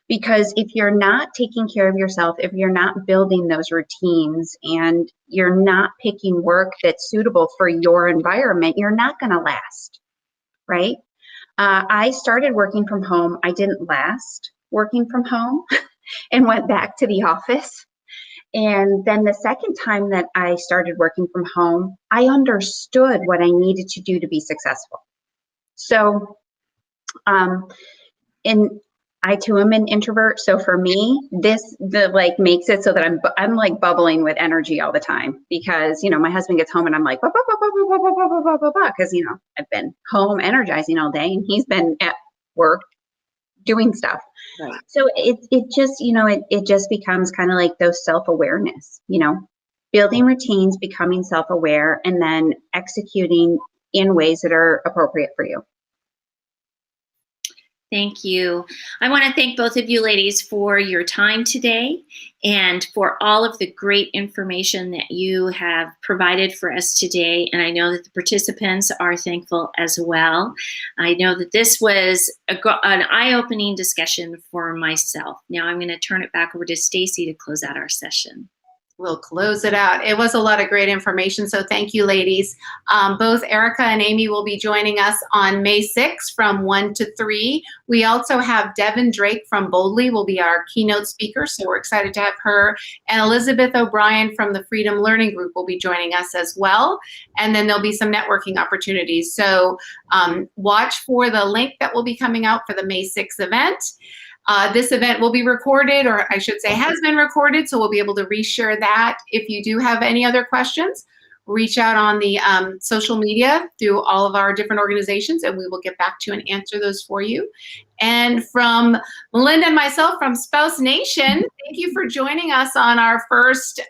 Because if you're not taking care of yourself, if you're not building those routines and you're not picking work that's suitable for your environment, you're not going to last, right? I started working from home. I didn't last working from home and went back to the office. And then the second time that I started working from home, I understood what I needed to do to be successful. So, and I too am an introvert. So for me, this makes it so that I'm like bubbling with energy all the time, because, my husband gets home and I'm like, because, I've been home energizing all day and he's been at work doing stuff. Right. So it just, it just becomes kind of like those self-awareness, building routines, becoming self-aware, and then executing in ways that are appropriate for you. Thank you. I want to thank both of you ladies for your time today and for all of the great information that you have provided for us today. And I know that the participants are thankful as well. I know that this was an eye-opening discussion for myself. Now I'm going to turn it back over to Stacy to close out our session. We'll close it out. It was a lot of great information, so thank you, ladies. Both Erica and Amy will be joining us on May 6th from 1 to 3. We also have Devin Drake from Boldly will be our keynote speaker, so we're excited to have her. And Elizabeth O'Brien from the Freedom Learning Group will be joining us as well. And then there'll be some networking opportunities. So watch for the link that will be coming out for the May 6th event. This event will be recorded, or I should say has been recorded, so we'll be able to reshare that. If you do have any other questions, reach out on the social media through all of our different organizations, and we will get back to you and answer those for you. And from Melinda and myself from Spouse Nation, thank you for joining us on our first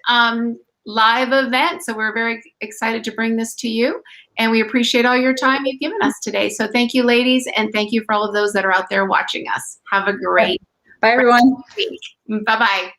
live event. So we're very excited to bring this to you. And we appreciate all your time you've given us today. So thank you, ladies, and thank you for all of those that are out there watching us. Have a great Bye, everyone. week. Bye-bye.